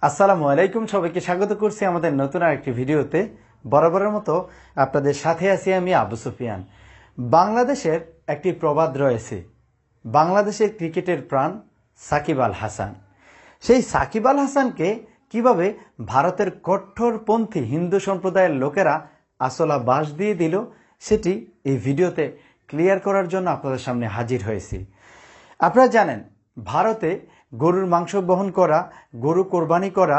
আসসালামু আলাইকুম, সবাইকে স্বাগত করছি আমাদের নতুন আরেকটি ভিডিওতে। বরাবরের মতো আপনাদের সাথে আছি আমি আবু সুফিয়ান। বাংলাদেশের একটি প্রবাদ রয়েছে, বাংলাদেশের ক্রিকেটের প্রাণ সাকিব আল হাসান। সেই সাকিব আল হাসানকে কিভাবে ভারতের কট্টরপন্থী হিন্দু সম্প্রদায়ের লোকেরা আসলা বাস দিয়ে দিল, সেটি এই ভিডিওতে ক্লিয়ার করার জন্য আপনাদের সামনে হাজির হয়েছি। আপনারা জানেন, ভারতে গরুর মাংস বহন করা, গরু কোরবানি করা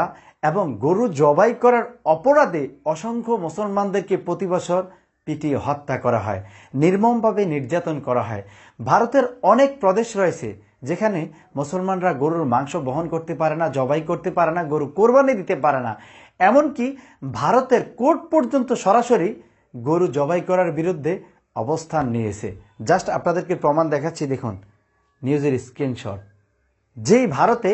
এবং গরু জবাই করার অপরাধে অসংখ্য মুসলমানদেরকে প্রতি বছর পিটিয়ে হত্যা করা হয়, নির্মমভাবে নির্যাতন করা হয়। ভারতের অনেক প্রদেশ রয়েছে যেখানে মুসলমানরা গরুর মাংস বহন করতে পারে না, জবাই করতে পারে না, গরু কোরবানি দিতে পারে না। এমনকি ভারতের কোর্ট পর্যন্ত সরাসরি গরু জবাই করার বিরুদ্ধে অবস্থান নিয়েছে। জাস্ট আপনাদেরকে প্রমাণ দেখাচ্ছি, দেখুন নিউজের স্ক্রিনশট। যেই ভারতে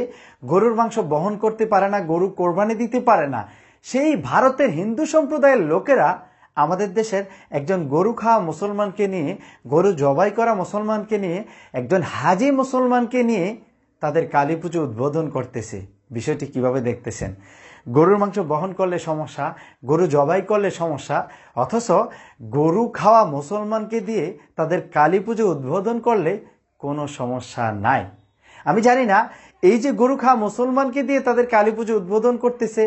গরুর মাংস বহন করতে পারে না, গরু কোরবানি দিতে পারে না, সেই ভারতের হিন্দু সম্প্রদায়ের লোকেরা আমাদের দেশের একজন গরু খাওয়া মুসলমানকে নিয়ে, গরু জবাই করা মুসলমানকে নিয়ে, একজন হাজি মুসলমানকে নিয়ে তাদের কালী পুজো উদ্বোধন করতেছে। বিষয়টি কিভাবে দেখতেছেন? গরুর মাংস বহন করলে সমস্যা, গরু জবাই করলে সমস্যা, অথচ গরু খাওয়া মুসলমানকে দিয়ে তাদের কালী পুজো উদ্বোধন করলে কোনো সমস্যা নাই। আমি জানি না, এই যে গরু খাওয়া মুসলমানকে দিয়ে তাদের কালী পুজো উদ্বোধন করতেছে,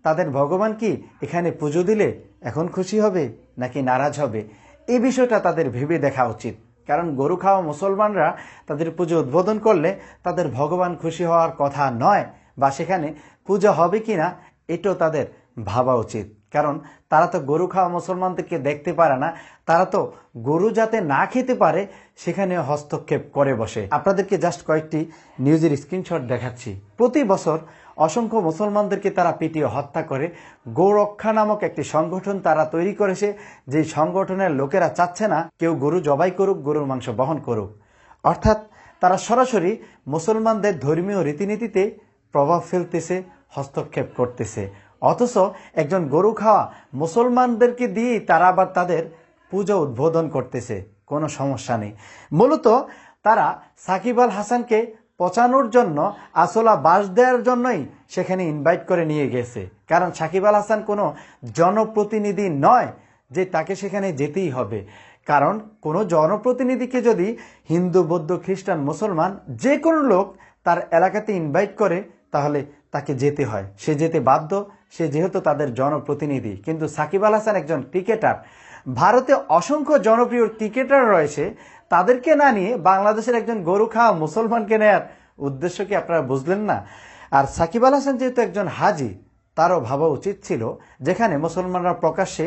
তাদের ভগবান কি এখানে পুজো দিলে এখন খুশি হবে নাকি নারাজ হবে? এই বিষয়টা তাদের ভেবে দেখা উচিত। কারণ গরু খাওয়া মুসলমানরা তাদের পুজো উদ্বোধন করলে তাদের ভগবান খুশি হওয়ার কথা নয়, বা সেখানে পূজা হবে কিনা এটাও তাদের ভাবা উচিত। কারণ তারা তো গরু খাওয়া মুসলমানদেরকে দেখতে পারে না, তারা তো গরু যাতে না খেতে পারে সেখানে হস্তক্ষেপ করে বসে। আপনাদেরকে জাস্ট কয়েকটি নিউজের স্ক্রিনশট দেখাচ্ছি। প্রতি বছর অসংখ্য মুসলমানদেরকে তারা পিটিয়ে হত্যা করে। গৌরক্ষা নামক একটি সংগঠন তারা তৈরি করেছে, যে সংগঠনের লোকেরা চাচ্ছে না কেউ গরু জবাই করুক, গরুর মাংস বহন করুক। অর্থাৎ তারা সরাসরি মুসলমানদের ধর্মীয় রীতিনীতিতে প্রভাব ফেলতেছে, হস্তক্ষেপ করতেছে। অথচ একজন গরু খাওয়া মুসলমানদেরকে দিয়েই তারা আবার তাদের পূজা উদ্বোধন করতেছে, কোনো সমস্যা নেই। মূলত তারা সাকিব আল হাসানকে পচানোর জন্য, আসলা বাস দেওয়ার জন্যই সেখানে ইনভাইট করে নিয়ে গেছে। কারণ সাকিব আল হাসান কোনো জনপ্রতিনিধি নয় যে তাকে সেখানে যেতেই হবে। কারণ কোনো জনপ্রতিনিধিকে যদি হিন্দু, বৌদ্ধ, খ্রিস্টান, মুসলমান যে কোনো লোক তার এলাকাতে ইনভাইট করে, তাহলে তাকে যেতে হয়, সে যেতে বাধ্য, সে যেহেতু তাদের জনপ্রতিনিধি। কিন্তু সাকিব আল হাসান একজন ক্রিকেটার, ভারতে অসংখ্য জনপ্রিয় ক্রিকেটার রয়েছে, তাদেরকে না নিয়ে বাংলাদেশের একজন গরু খাওয়া মুসলমানকে নেয়ার উদ্দেশ্য কি আপনারা বুঝলেন না? আর সাকিব আল হাসান যেহেতু একজন হাজি, তারও ভাবা উচিত ছিল যেখানে মুসলমানরা প্রকাশ্যে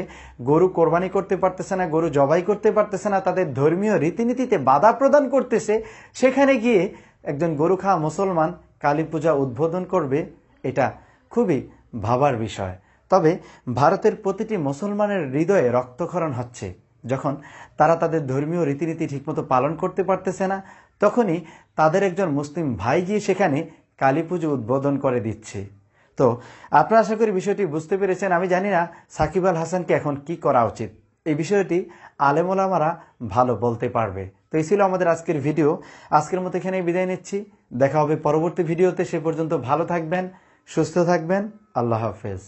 গরু কোরবানি করতে পারতেছে না, গরু জবাই করতে পারতেছে না, তাদের ধর্মীয় রীতিনীতিতে বাধা প্রদান করতেছে, সেখানে গিয়ে একজন গরু খাওয়া মুসলমান কালী পূজা উদ্বোধন করবে, এটা খুবই ভাবার বিষয়। তবে ভারতের প্রতিটি মুসলমানের হৃদয়ে রক্তক্ষরণ হচ্ছে যখন তারা তাদের ধর্মীয় রীতিনীতি ঠিকমতো পালন করতে পারতেছে না, তখনই তাদের একজন মুসলিম ভাই গিয়ে সেখানে কালী পুজো উদ্বোধন করে দিচ্ছে। তো আপনারা আশা করি বিষয়টি বুঝতে পেরেছেন। আমি জানি না সাকিব আল হাসানকে এখন কি করা উচিত, এই বিষয়টি আলেম ওলামারা ভালো বলতে পারবে। তো এই ছিল আমাদের আজকের ভিডিও। আজকের মতো এখানেই বিদায় নিচ্ছি, দেখা হবে পরবর্তী ভিডিওতে। সে পর্যন্ত ভালো থাকবেন, সুস্থ থাকবেন। আল্লাহ হাফেজ।